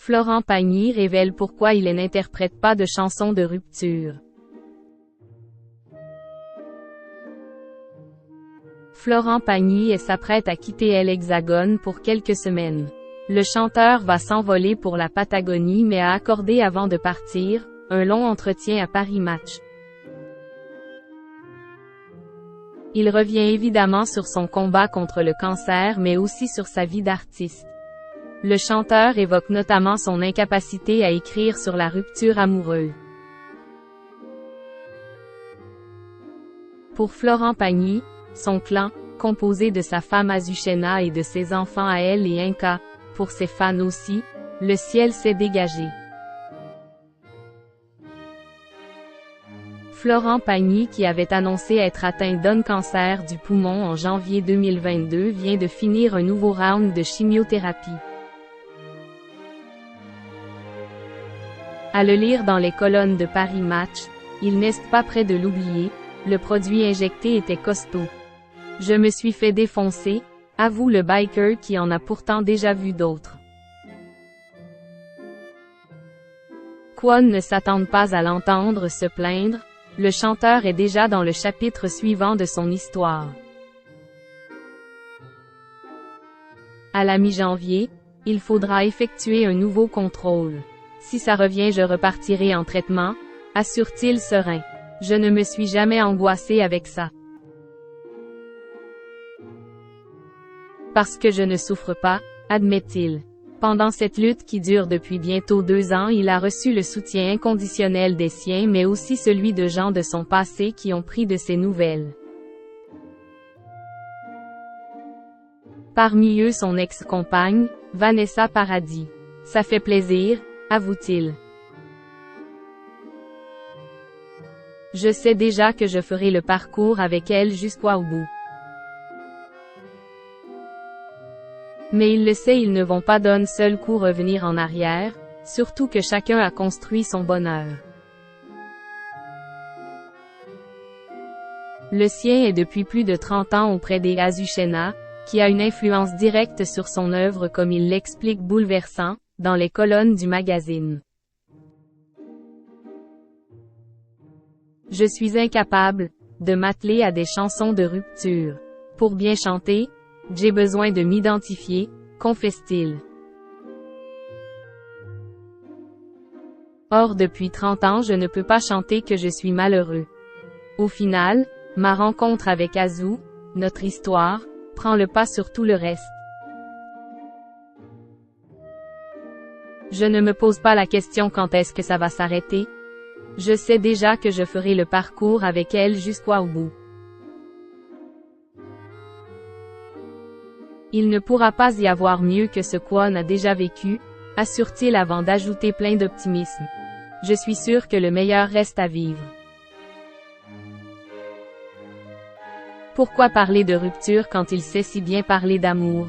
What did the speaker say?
Florent Pagny révèle pourquoi il n'interprète pas de chansons de rupture. Florent Pagny s'apprête à quitter l'Hexagone pour quelques semaines. Le chanteur va s'envoler pour la Patagonie mais a accordé avant de partir, un long entretien à Paris Match. Il revient évidemment sur son combat contre le cancer mais aussi sur sa vie d'artiste. Le chanteur évoque notamment son incapacité à écrire sur la rupture amoureuse. Pour Florent Pagny, son clan, composé de sa femme Azucena et de ses enfants à elle et Inca, pour ses fans aussi, le ciel s'est dégagé. Florent Pagny, qui avait annoncé être atteint d'un cancer du poumon en janvier 2022, vient de finir un nouveau round de chimiothérapie. À le lire dans les colonnes de Paris Match, il n'est pas près de l'oublier, le produit injecté était costaud. Je me suis fait défoncer, avoue le biker qui en a pourtant déjà vu d'autres. Kwon ne s'attend pas à l'entendre se plaindre, le chanteur est déjà dans le chapitre suivant de son histoire. À la mi-janvier, il faudra effectuer un nouveau contrôle. Si ça revient je repartirai en traitement, assure-t-il serein. Je ne me suis jamais angoissé avec ça. Parce que je ne souffre pas, admet-il. Pendant cette lutte qui dure depuis bientôt 2 ans, il a reçu le soutien inconditionnel des siens mais aussi celui de gens de son passé qui ont pris de ses nouvelles. Parmi eux son ex-compagne, Vanessa Paradis. Ça fait plaisir, avoue-t-il. Je sais déjà que je ferai le parcours avec elle jusqu'au bout. Mais il le sait, ils ne vont pas d'un seul coup revenir en arrière, surtout que chacun a construit son bonheur. Le sien est depuis plus de 30 ans auprès des Azucena, qui a une influence directe sur son œuvre comme il l'explique bouleversant, dans les colonnes du magazine. Je suis incapable de m'atteler à des chansons de rupture. Pour bien chanter, j'ai besoin de m'identifier, confesse-t-il. Or depuis 30 ans je ne peux pas chanter que je suis malheureux. Au final, ma rencontre avec Azou, notre histoire, prend le pas sur tout le reste. Je ne me pose pas la question quand est-ce que ça va s'arrêter. Je sais déjà que je ferai le parcours avec elle jusqu'au bout. Il ne pourra pas y avoir mieux que ce qu'on a déjà vécu, assure-t-il avant d'ajouter plein d'optimisme. Je suis sûr que le meilleur reste à vivre. Pourquoi parler de rupture quand il sait si bien parler d'amour?